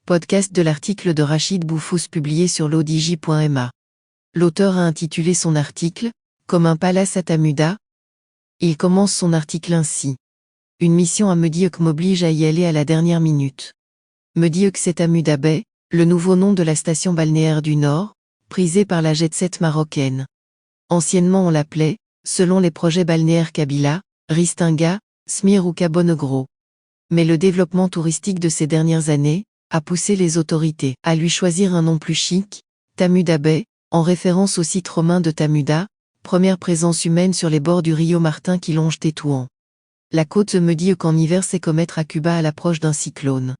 Podcast de l'article de Rachid Boufous publié sur l'odj.ma. L'auteur a intitulé son article « Comme un palace à Tamuda ». Il commence son article ainsi. Une mission à Mediok m'oblige à y aller à la dernière minute. Mediok, c'est Tamuda Bay, le nouveau nom de la station balnéaire du Nord, prisée par la jet-set marocaine. Anciennement on l'appelait, selon les projets balnéaires Kabila, Ristinga, Smir ou Kabonegro. Mais le développement touristique de ces dernières années a poussé les autorités à lui choisir un nom plus chic, Tamuda Bay, en référence au site romain de Tamuda, première présence humaine sur les bords du Rio Martin qui longe Tétouan. La côte me dit qu'en hiver c'est comme être à Cuba à l'approche d'un cyclone.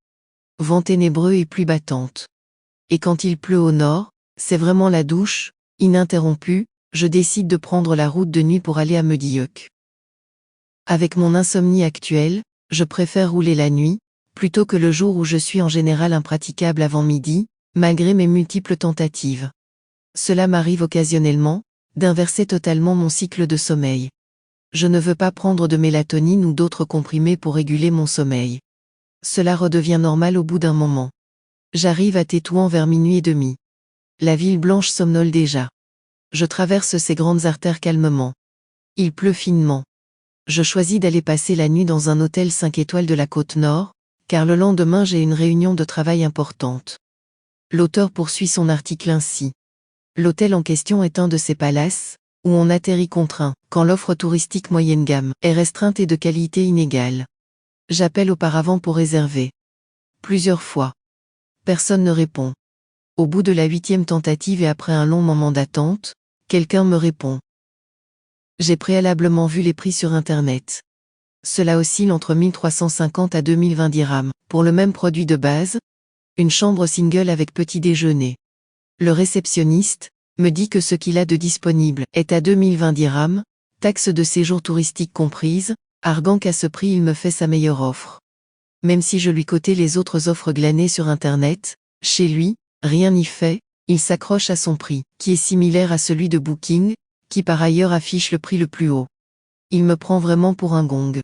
Vent ténébreux et pluie battante. Et quand il pleut au nord, c'est vraiment la douche, ininterrompue, je décide de prendre la route de nuit pour aller à Mediok. Avec mon insomnie actuelle, je préfère rouler la nuit, plutôt que le jour où je suis en général impraticable avant midi, malgré mes multiples tentatives. Cela m'arrive occasionnellement, d'inverser totalement mon cycle de sommeil. Je ne veux pas prendre de mélatonine ou d'autres comprimés pour réguler mon sommeil. Cela redevient normal au bout d'un moment. J'arrive à Tétouan vers minuit et demi. La ville blanche somnole déjà. Je traverse ces grandes artères calmement. Il pleut finement. Je choisis d'aller passer la nuit dans un hôtel 5 étoiles de la côte nord, car le lendemain j'ai une réunion de travail importante. L'auteur poursuit son article ainsi. L'hôtel en question est un de ces palaces, où on atterrit contraint, quand l'offre touristique moyenne gamme est restreinte et de qualité inégale. J'appelle auparavant pour réserver. Plusieurs fois. Personne ne répond. Au bout de la 8e tentative et après un long moment d'attente, quelqu'un me répond. J'ai préalablement vu les prix sur Internet. Cela oscille entre 1350 à 2020 dirhams, pour le même produit de base, une chambre single avec petit déjeuner. Le réceptionniste me dit que ce qu'il a de disponible est à 2020 dirhams, taxes de séjour touristique comprises, arguant qu'à ce prix il me fait sa meilleure offre. Même si je lui cotais les autres offres glanées sur Internet, chez lui, rien n'y fait, il s'accroche à son prix, qui est similaire à celui de Booking, qui par ailleurs affiche le prix le plus haut. Il me prend vraiment pour un gong.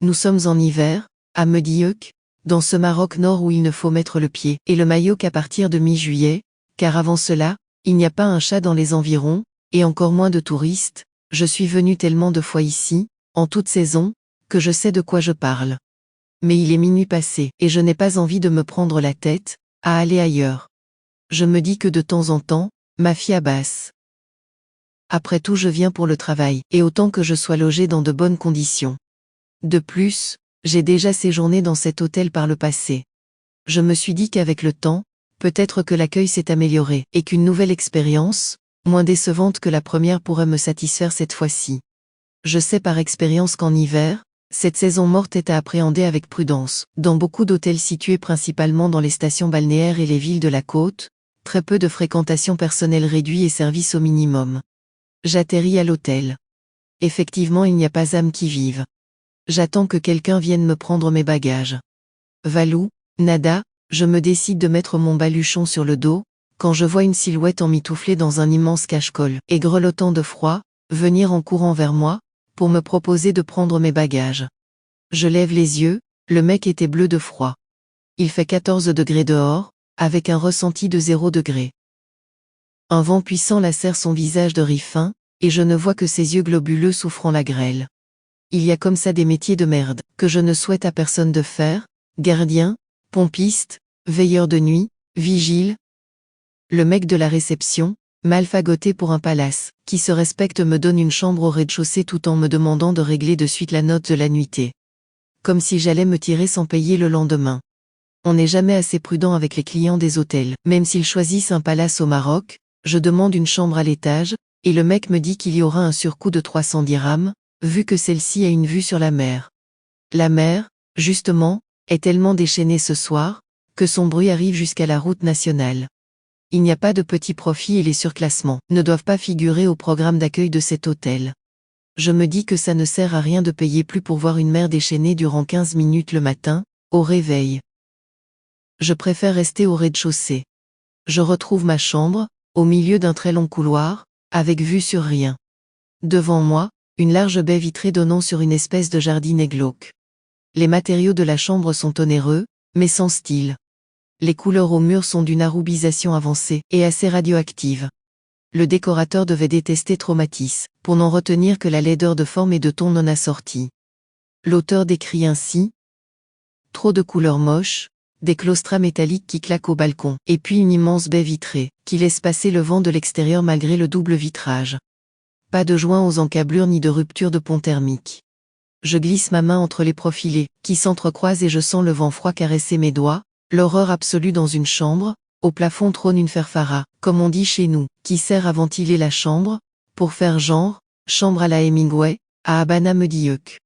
Nous sommes en hiver, à Mediok, dans ce Maroc nord où il ne faut mettre le pied et le maillot qu'à partir de mi-juillet, car avant cela, il n'y a pas un chat dans les environs, et encore moins de touristes. Je suis venu tellement de fois ici, en toute saison, que je sais de quoi je parle. Mais il est minuit passé, et je n'ai pas envie de me prendre la tête, à aller ailleurs. Je me dis que de temps en temps, ma fille abasse. Après tout je viens pour le travail, et autant que je sois logé dans de bonnes conditions. De plus, j'ai déjà séjourné dans cet hôtel par le passé. Je me suis dit qu'avec le temps, peut-être que l'accueil s'est amélioré, et qu'une nouvelle expérience, moins décevante que la première pourrait me satisfaire cette fois-ci. Je sais par expérience qu'en hiver, cette saison morte est à appréhender avec prudence. Dans beaucoup d'hôtels situés principalement dans les stations balnéaires et les villes de la côte, très peu de fréquentation personnelle réduite et service au minimum. J'atterris à l'hôtel. Effectivement il n'y a pas âme qui vive. J'attends que quelqu'un vienne me prendre mes bagages. Valou, nada, je me décide de mettre mon baluchon sur le dos, quand je vois une silhouette emmitouflée dans un immense cache-colle et grelottant de froid, venir en courant vers moi, pour me proposer de prendre mes bagages. Je lève les yeux, le mec était bleu de froid. Il fait 14 degrés dehors, avec un ressenti de 0 degré. Un vent puissant lacère son visage de riz fin, et je ne vois que ses yeux globuleux souffrant la grêle. Il y a comme ça des métiers de merde, que je ne souhaite à personne de faire, gardien, pompiste, veilleur de nuit, vigile. Le mec de la réception, mal fagoté pour un palace, qui se respecte me donne une chambre au rez-de-chaussée tout en me demandant de régler de suite la note de la nuitée. Comme si j'allais me tirer sans payer le lendemain. On n'est jamais assez prudent avec les clients des hôtels. Même s'ils choisissent un palace au Maroc, je demande une chambre à l'étage, et le mec me dit qu'il y aura un surcoût de 300 dirhams, vu que celle-ci a une vue sur la mer. La mer, justement, est tellement déchaînée ce soir, que son bruit arrive jusqu'à la route nationale. Il n'y a pas de petits profits et les surclassements ne doivent pas figurer au programme d'accueil de cet hôtel. Je me dis que ça ne sert à rien de payer plus pour voir une mer déchaînée durant 15 minutes le matin, au réveil. Je préfère rester au rez-de-chaussée. Je retrouve ma chambre, au milieu d'un très long couloir, avec vue sur rien. Devant moi, une large baie vitrée donnant sur une espèce de jardinet glauque. Les matériaux de la chambre sont onéreux, mais sans style. Les couleurs aux murs sont d'une arabisation avancée et assez radioactive. Le décorateur devait détester Traumatis, pour n'en retenir que la laideur de forme et de ton non assortis. L'auteur décrit ainsi: trop de couleurs moches, des claustras métalliques qui claquent au balcon, et puis une immense baie vitrée, qui laisse passer le vent de l'extérieur malgré le double vitrage. Pas de joints aux encablures ni de rupture de pont thermique. Je glisse ma main entre les profilés, qui s'entrecroisent et je sens le vent froid caresser mes doigts, l'horreur absolue dans une chambre. Au plafond trône une ferfara, comme on dit chez nous, qui sert à ventiler la chambre, pour faire genre, chambre à la Hemingway, à Habana me dit Huck.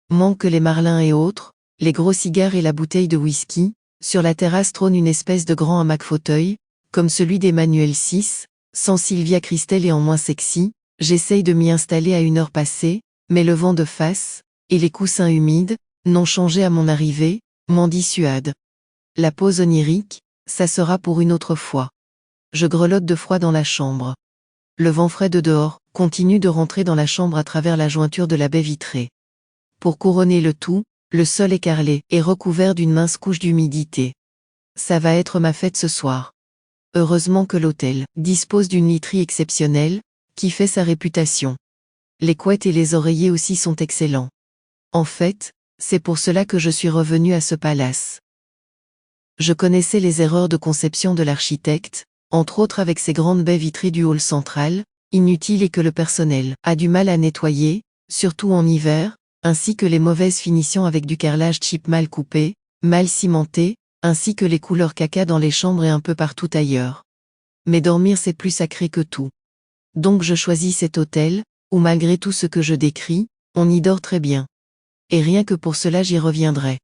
Manquent les marlins et autres, les gros cigares et la bouteille de whisky. Sur la terrasse trône une espèce de grand hamac fauteuil, comme celui d'Emmanuel VI, sans Sylvia Christel et en moins sexy. J'essaye de m'y installer à une heure passée, mais le vent de face, et les coussins humides, n'ont changé à mon arrivée, m'en dissuadent. La pause onirique, ça sera pour une autre fois. Je grelotte de froid dans la chambre. Le vent frais de dehors continue de rentrer dans la chambre à travers la jointure de la baie vitrée. Pour couronner le tout, le sol écarlé est recouvert d'une mince couche d'humidité. Ça va être ma fête ce soir. Heureusement que l'hôtel dispose d'une literie exceptionnelle, qui fait sa réputation. Les couettes et les oreillers aussi sont excellents. En fait, c'est pour cela que je suis revenu à ce palace. Je connaissais les erreurs de conception de l'architecte, entre autres avec ces grandes baies vitrées du hall central, inutiles et que le personnel a du mal à nettoyer, surtout en hiver, ainsi que les mauvaises finitions avec du carrelage cheap mal coupé, mal cimenté, ainsi que les couleurs caca dans les chambres et un peu partout ailleurs. Mais dormir c'est plus sacré que tout. Donc je choisis cet hôtel, où malgré tout ce que je décris, on y dort très bien. Et rien que pour cela j'y reviendrai.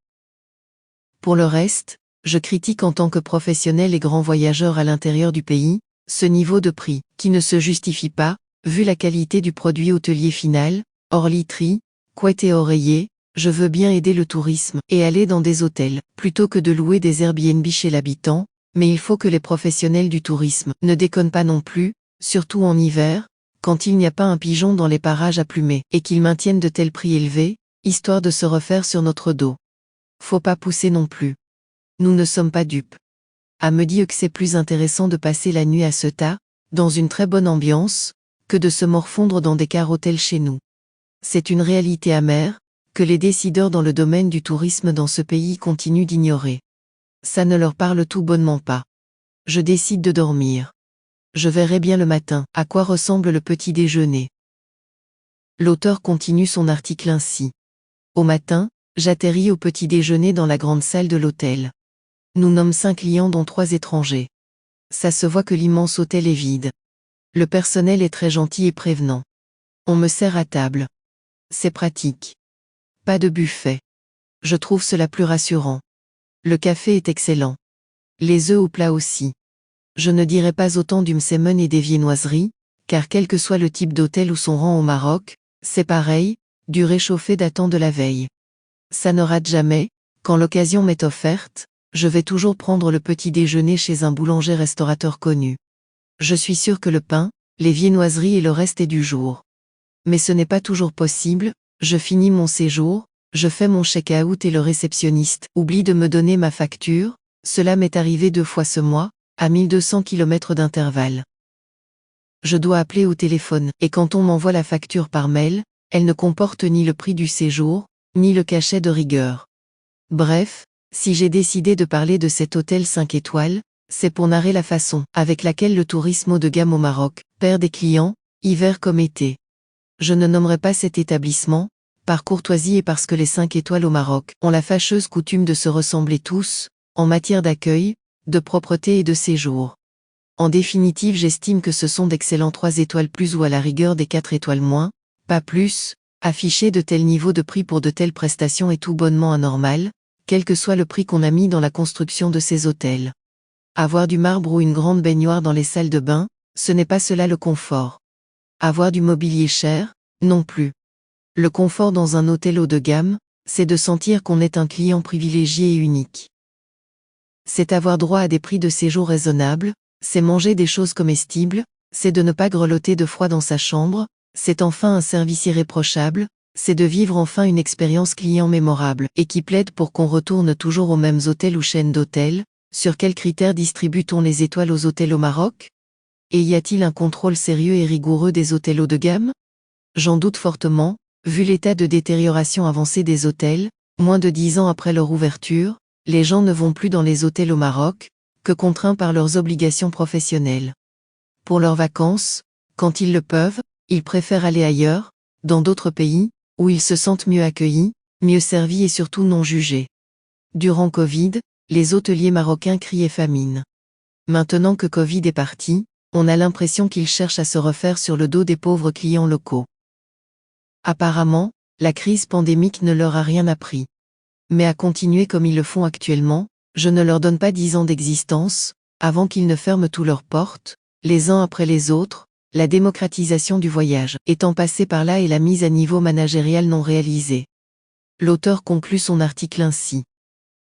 Pour le reste, je critique en tant que professionnel et grand voyageur à l'intérieur du pays, ce niveau de prix, qui ne se justifie pas, vu la qualité du produit hôtelier final, hors literie, couette et oreiller. Je veux bien aider le tourisme et aller dans des hôtels, plutôt que de louer des Airbnb chez l'habitant, mais il faut que les professionnels du tourisme ne déconnent pas non plus, surtout en hiver, quand il n'y a pas un pigeon dans les parages à plumer, et qu'ils maintiennent de tels prix élevés, histoire de se refaire sur notre dos. Faut pas pousser non plus. Nous ne sommes pas dupes. À me dire que c'est plus intéressant de passer la nuit à Ceuta, dans une très bonne ambiance, que de se morfondre dans des cars hôtels chez nous. C'est une réalité amère, que les décideurs dans le domaine du tourisme dans ce pays continuent d'ignorer. Ça ne leur parle tout bonnement pas. Je décide de dormir. Je verrai bien le matin à quoi ressemble le petit déjeuner. L'auteur continue son article ainsi. Au matin, j'atterris au petit déjeuner dans la grande salle de l'hôtel. Nous nommons 5 clients dont 3 étrangers. Ça se voit que l'immense hôtel est vide. Le personnel est très gentil et prévenant. On me sert à table. C'est pratique. Pas de buffet. Je trouve cela plus rassurant. Le café est excellent. Les œufs au plat aussi. Je ne dirais pas autant du msemen et des viennoiseries, car quel que soit le type d'hôtel ou son rang au Maroc, c'est pareil, du réchauffé datant de la veille. Ça ne rate jamais, quand l'occasion m'est offerte, je vais toujours prendre le petit déjeuner chez un boulanger-restaurateur connu. Je suis sûr que le pain, les viennoiseries et le reste est du jour. Mais ce n'est pas toujours possible, je finis mon séjour, je fais mon check-out et le réceptionniste oublie de me donner ma facture. Cela m'est arrivé 2 fois ce mois, à 1200 km d'intervalle. Je dois appeler au téléphone, et quand on m'envoie la facture par mail, elle ne comporte ni le prix du séjour, ni le cachet de rigueur. Bref, si j'ai décidé de parler de cet hôtel 5 étoiles, c'est pour narrer la façon avec laquelle le tourisme haut de gamme au Maroc perd des clients, hiver comme été. Je ne nommerai pas cet établissement, par courtoisie et parce que les 5 étoiles au Maroc ont la fâcheuse coutume de se ressembler tous, en matière d'accueil, de propreté et de séjour. En définitive, j'estime que ce sont d'excellents 3 étoiles plus ou à la rigueur des 4 étoiles moins, pas plus. Afficher de tels niveaux de prix pour de telles prestations est tout bonnement anormal, quel que soit le prix qu'on a mis dans la construction de ces hôtels. Avoir du marbre ou une grande baignoire dans les salles de bain, ce n'est pas cela le confort. Avoir du mobilier cher, non plus. Le confort dans un hôtel haut de gamme, c'est de sentir qu'on est un client privilégié et unique. C'est avoir droit à des prix de séjour raisonnables, c'est manger des choses comestibles, c'est de ne pas grelotter de froid dans sa chambre, c'est enfin un service irréprochable, c'est de vivre enfin une expérience client mémorable et qui plaide pour qu'on retourne toujours aux mêmes hôtels ou chaînes d'hôtels, Sur quels critères distribue-t-on les étoiles aux hôtels au Maroc? Et y a-t-il un contrôle sérieux et rigoureux des hôtels haut de gamme? J'en doute fortement, vu l'état de détérioration avancée des hôtels. Moins de 10 ans après leur ouverture, les gens ne vont plus dans les hôtels au Maroc, que contraints par leurs obligations professionnelles. Pour leurs vacances, quand ils le peuvent, ils préfèrent aller ailleurs, dans d'autres pays, où ils se sentent mieux accueillis, mieux servis et surtout non jugés. Durant Covid, les hôteliers marocains criaient famine. Maintenant que Covid est parti, on a l'impression qu'ils cherchent à se refaire sur le dos des pauvres clients locaux. Apparemment, la crise pandémique ne leur a rien appris. Mais à continuer comme ils le font actuellement, je ne leur donne pas 10 ans d'existence, avant qu'ils ne ferment tous leurs portes, les uns après les autres, la démocratisation du voyage étant passée par là et la mise à niveau managérial non réalisée. L'auteur conclut son article ainsi.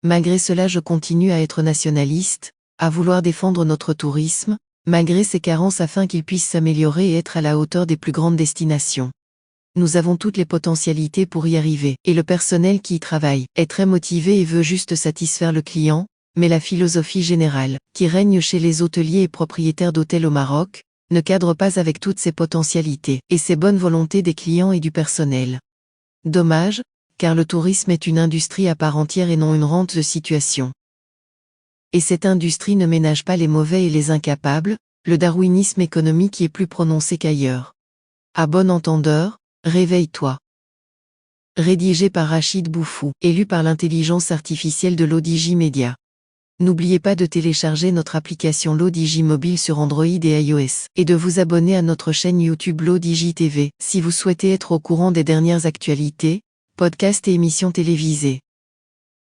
Malgré cela, je continue à être nationaliste, à vouloir défendre notre tourisme, malgré ses carences afin qu'il puisse s'améliorer et être à la hauteur des plus grandes destinations. Nous avons toutes les potentialités pour y arriver, et le personnel qui y travaille est très motivé et veut juste satisfaire le client, mais la philosophie générale, qui règne chez les hôteliers et propriétaires d'hôtels au Maroc, ne cadre pas avec toutes ces potentialités et ces bonnes volontés des clients et du personnel. Dommage, car le tourisme est une industrie à part entière et non une rente de situation. Et cette industrie ne ménage pas les mauvais et les incapables, le darwinisme économique y est plus prononcé qu'ailleurs. À bon entendeur, réveille-toi. Rédigé par Rachid Boufou, et lu par l'intelligence artificielle de l'ODJ Media. N'oubliez pas de télécharger notre application l'ODJ mobile sur Android et iOS, et de vous abonner à notre chaîne YouTube l'ODJ TV, si vous souhaitez être au courant des dernières actualités, podcasts et émissions télévisées.